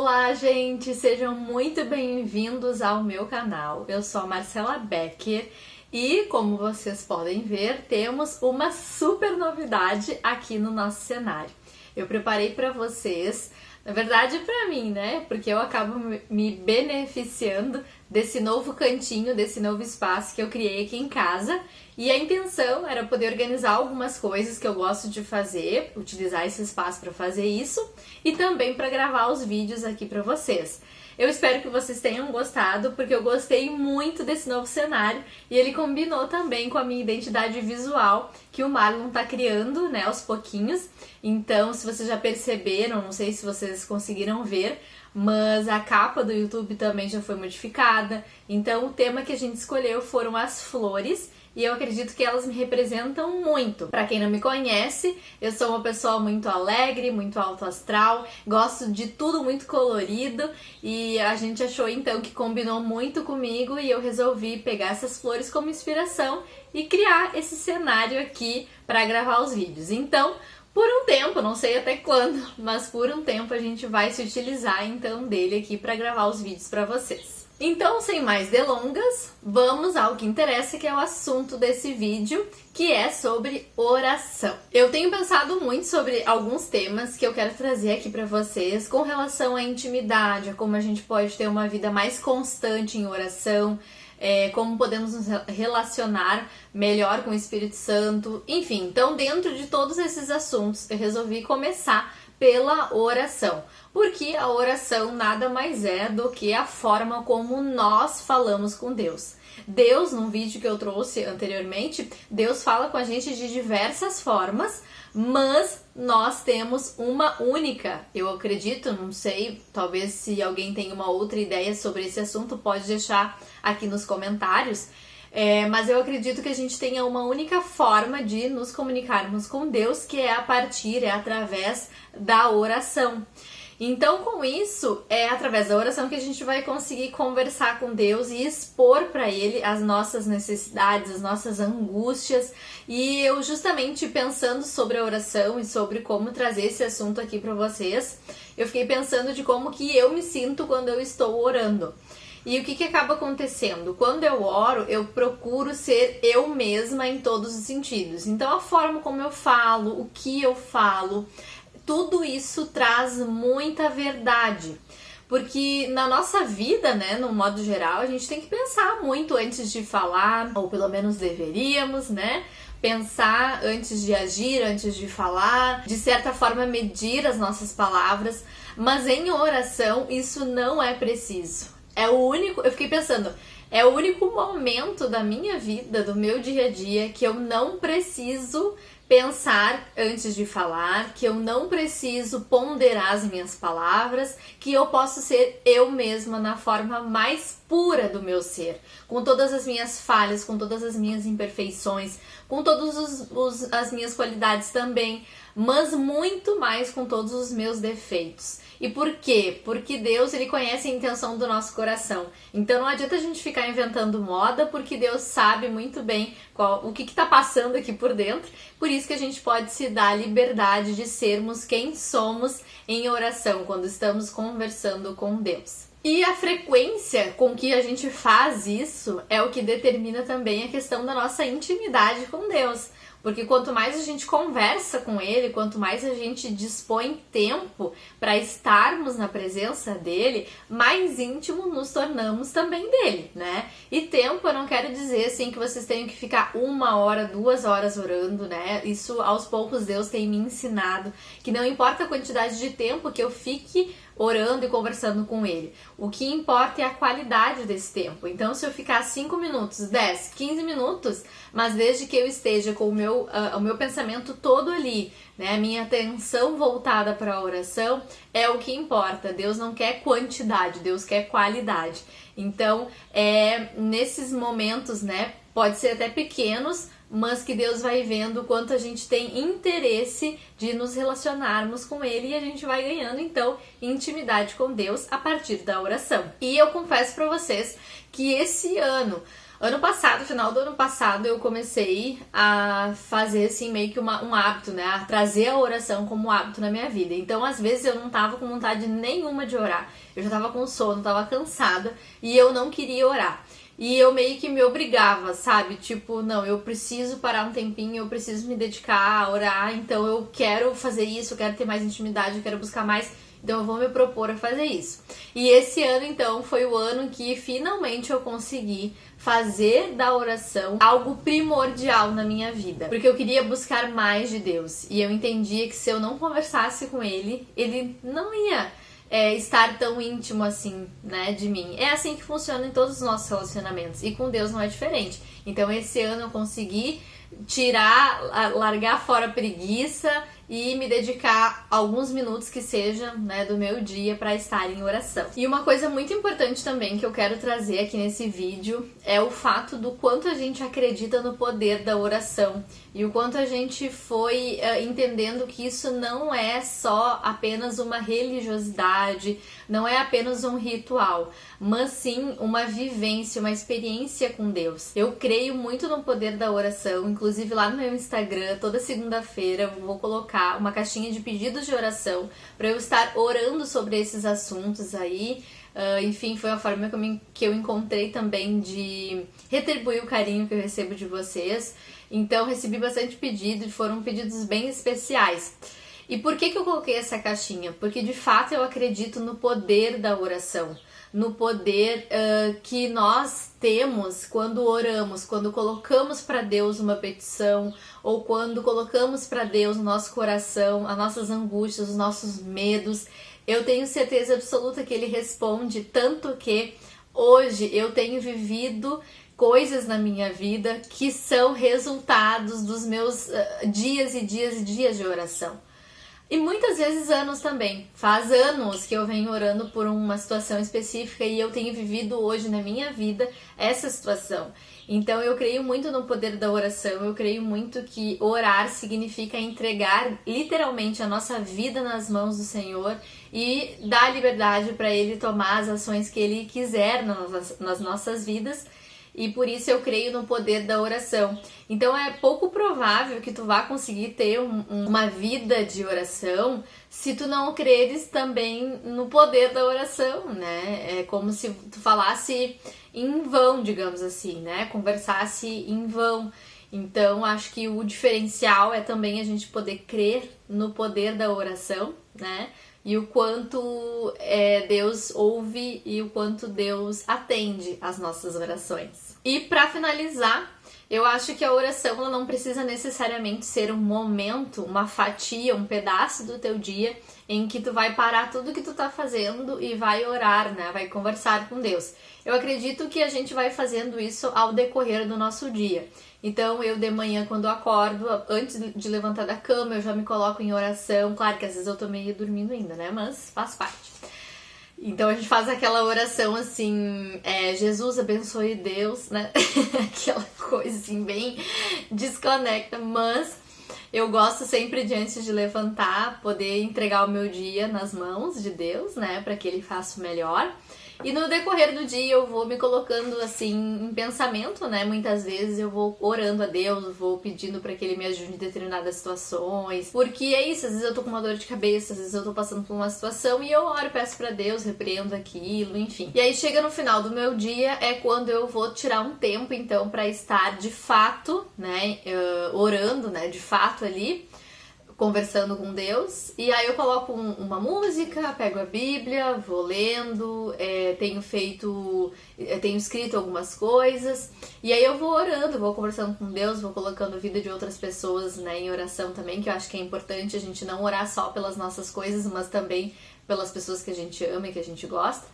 Olá, gente! Sejam muito bem-vindos ao meu canal. Eu sou a Marcela Becker e, como vocês podem ver, temos uma super novidade aqui no nosso cenário. Eu preparei para vocês, na verdade para mim, né? Porque eu acabo me beneficiando desse novo cantinho, desse novo espaço que eu criei aqui em casa. E a intenção era poder organizar algumas coisas que eu gosto de fazer, utilizar esse espaço para fazer isso e também para gravar os vídeos aqui para vocês. Eu espero que vocês tenham gostado, porque eu gostei muito desse novo cenário e ele combinou também com a minha identidade visual que o Marlon tá criando, né, aos pouquinhos. Então, se vocês já perceberam, não sei se vocês conseguiram ver, mas a capa do YouTube também já foi modificada. Então, o tema que a gente escolheu foram as flores. E eu acredito que elas me representam muito. Para quem não me conhece, eu sou uma pessoa muito alegre, muito alto astral, gosto de tudo muito colorido e a gente achou então que combinou muito comigo e eu resolvi pegar essas flores como inspiração e criar esse cenário aqui para gravar os vídeos. Então, por um tempo, não sei até quando, mas por um tempo a gente vai se utilizar então dele aqui para gravar os vídeos para vocês. Então, sem mais delongas, vamos ao que interessa, que é o assunto desse vídeo, que é sobre oração. Eu tenho pensado muito sobre alguns temas que eu quero trazer aqui para vocês com relação à intimidade, a como a gente pode ter uma vida mais constante em oração, como podemos nos relacionar melhor com o Espírito Santo, enfim. Então, dentro de todos esses assuntos, eu resolvi começar pela oração, porque a oração nada mais é do que a forma como nós falamos com Deus. Deus, num vídeo que eu trouxe anteriormente, Deus fala com a gente de diversas formas, mas nós temos uma única, eu acredito, não sei, talvez se alguém tem uma outra ideia sobre esse assunto, pode deixar aqui nos comentários. Mas eu acredito que a gente tenha uma única forma de nos comunicarmos com Deus, que é através da oração. Então, com isso, é através da oração que a gente vai conseguir conversar com Deus e expor para Ele as nossas necessidades, as nossas angústias. E eu, justamente pensando sobre a oração e sobre como trazer esse assunto aqui para vocês, eu fiquei pensando de como que eu me sinto quando eu estou orando. E o que acaba acontecendo? Quando eu oro, eu procuro ser eu mesma em todos os sentidos. Então, a forma como eu falo, o que eu falo, tudo isso traz muita verdade. Porque na nossa vida, né, no modo geral, a gente tem que pensar muito antes de falar, ou pelo menos deveríamos, né? Pensar antes de agir, antes de falar, de certa forma medir as nossas palavras, mas em oração isso não é preciso. Eu fiquei pensando, é o único momento da minha vida, do meu dia a dia, que eu não preciso pensar antes de falar, que eu não preciso ponderar as minhas palavras, que eu posso ser eu mesma na forma mais pura do meu ser, com todas as minhas falhas, com todas as minhas imperfeições, com todas as minhas qualidades também, mas muito mais com todos os meus defeitos. E por quê? Porque Deus, Ele conhece a intenção do nosso coração. Então não adianta a gente ficar inventando moda, porque Deus sabe muito bem o que está passando aqui por dentro. Por isso que a gente pode se dar a liberdade de sermos quem somos em oração, quando estamos conversando com Deus. E a frequência com que a gente faz isso é o que determina também a questão da nossa intimidade com Deus. Porque quanto mais a gente conversa com Ele, quanto mais a gente dispõe tempo para estarmos na presença dEle, mais íntimo nos tornamos também dEle, né? E tempo, eu não quero dizer assim que vocês tenham que ficar 1 hora, 2 horas orando, né? Isso aos poucos Deus tem me ensinado, que não importa a quantidade de tempo que eu fique orando e conversando com Ele. O que importa é a qualidade desse tempo. Então, se eu ficar 5 minutos, 10, 15 minutos, mas desde que eu esteja com o meu pensamento todo ali, né, a minha atenção voltada para a oração, é o que importa. Deus não quer quantidade, Deus quer qualidade. Então, nesses momentos, né, pode ser até pequenos, mas que Deus vai vendo o quanto a gente tem interesse de nos relacionarmos com Ele e a gente vai ganhando, então, intimidade com Deus a partir da oração. E eu confesso para vocês que esse ano, Ano passado, final do ano passado, eu comecei a fazer assim meio que um hábito, né? A trazer a oração como hábito na minha vida. Então, às vezes eu não tava com vontade nenhuma de orar. Eu já tava com sono, tava cansada e eu não queria orar. E eu meio que me obrigava, sabe? Tipo, não, eu preciso parar um tempinho, eu preciso me dedicar a orar, então eu quero fazer isso, eu quero ter mais intimidade, eu quero buscar mais. Então eu vou me propor a fazer isso. E esse ano, então, foi o ano que finalmente eu consegui fazer da oração algo primordial na minha vida. Porque eu queria buscar mais de Deus. E eu entendia que se eu não conversasse com Ele, Ele não ia estar tão íntimo assim, né, de mim. É assim que funciona em todos os nossos relacionamentos. E com Deus não é diferente. Então esse ano eu consegui largar fora a preguiça e me dedicar alguns minutos que seja, né, do meu dia para estar em oração. E uma coisa muito importante também que eu quero trazer aqui nesse vídeo é o fato do quanto a gente acredita no poder da oração e o quanto a gente foi entendendo que isso não é só apenas uma religiosidade, não é apenas um ritual, mas sim uma vivência, uma experiência com Deus. Eu creio muito no poder da oração, inclusive lá no meu Instagram, toda segunda-feira eu vou colocar uma caixinha de pedidos de oração para eu estar orando sobre esses assuntos aí. Enfim, foi a forma que eu encontrei também de retribuir o carinho que eu recebo de vocês. Então, recebi bastante pedido e foram pedidos bem especiais. E por que eu coloquei essa caixinha? Porque de fato eu acredito no poder da oração, no poder que nós temos quando oramos, quando colocamos para Deus uma petição ou quando colocamos para Deus o nosso coração, as nossas angústias, os nossos medos. Eu tenho certeza absoluta que Ele responde, tanto que hoje eu tenho vivido coisas na minha vida que são resultados dos meus dias e dias e dias de oração. E muitas vezes anos também. Faz anos que eu venho orando por uma situação específica e eu tenho vivido hoje na minha vida essa situação. Então eu creio muito no poder da oração, eu creio muito que orar significa entregar literalmente a nossa vida nas mãos do Senhor e dar liberdade para Ele tomar as ações que Ele quiser nas nossas vidas. E por isso eu creio no poder da oração. Então é pouco provável que tu vá conseguir ter uma vida de oração se tu não creres também no poder da oração, né? É como se tu falasse em vão, digamos assim, né? Conversasse em vão. Então acho que o diferencial é também a gente poder crer no poder da oração, né? E o quanto Deus ouve e o quanto Deus atende às nossas orações. E para finalizar, eu acho que a oração ela não precisa necessariamente ser um momento, uma fatia, um pedaço do teu dia em que tu vai parar tudo que tu tá fazendo e vai orar, né? Vai conversar com Deus. Eu acredito que a gente vai fazendo isso ao decorrer do nosso dia. Então, eu de manhã, quando eu acordo, antes de levantar da cama, eu já me coloco em oração. Claro que às vezes eu tô meio dormindo ainda, né? Mas faz parte. Então, a gente faz aquela oração assim, Jesus abençoe Deus, né? Aquela coisa assim, bem desconecta. Mas eu gosto sempre de, antes de levantar, poder entregar o meu dia nas mãos de Deus, né? Para que Ele faça o melhor. E no decorrer do dia eu vou me colocando assim em pensamento, né? Muitas vezes eu vou orando a Deus, vou pedindo para que Ele me ajude em determinadas situações. Porque é isso, às vezes eu tô com uma dor de cabeça, às vezes eu tô passando por uma situação e eu oro, peço para Deus, repreendo aquilo, enfim. E aí chega no final do meu dia, é quando eu vou tirar um tempo então para estar de fato, né, orando, né, de fato ali, conversando com Deus, e aí eu coloco uma música, pego a Bíblia, vou lendo, tenho escrito algumas coisas, e aí eu vou orando, vou conversando com Deus, vou colocando a vida de outras pessoas, né, em oração também, que eu acho que é importante a gente não orar só pelas nossas coisas, mas também pelas pessoas que a gente ama e que a gente gosta.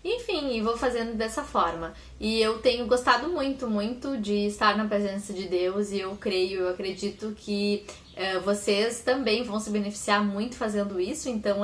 Enfim, e vou fazendo dessa forma. E eu tenho gostado muito, muito de estar na presença de Deus e eu acredito que vocês também vão se beneficiar muito fazendo isso. Então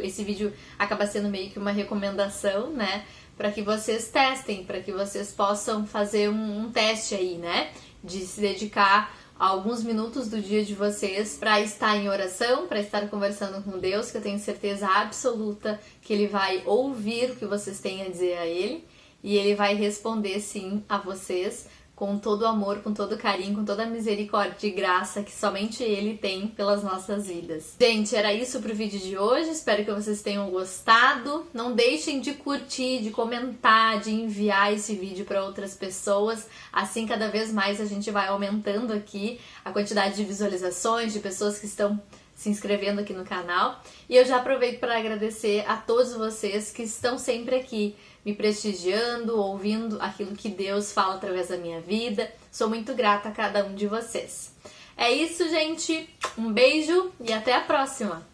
esse vídeo acaba sendo meio que uma recomendação, né? Para que vocês testem, para que vocês possam fazer um teste aí, né? De se dedicar alguns minutos do dia de vocês para estar em oração, para estar conversando com Deus, que eu tenho certeza absoluta que Ele vai ouvir o que vocês têm a dizer a Ele. e Ele vai responder sim a vocês com todo o amor, com todo o carinho, com toda a misericórdia e graça que somente Ele tem pelas nossas vidas. Gente, era isso pro vídeo de hoje, espero que vocês tenham gostado. Não deixem de curtir, de comentar, de enviar esse vídeo para outras pessoas. Assim, cada vez mais a gente vai aumentando aqui a quantidade de visualizações, de pessoas que estão se inscrevendo aqui no canal. E eu já aproveito para agradecer a todos vocês que estão sempre aqui, me prestigiando, ouvindo aquilo que Deus fala através da minha vida. Sou muito grata a cada um de vocês. É isso, gente. Um beijo e até a próxima!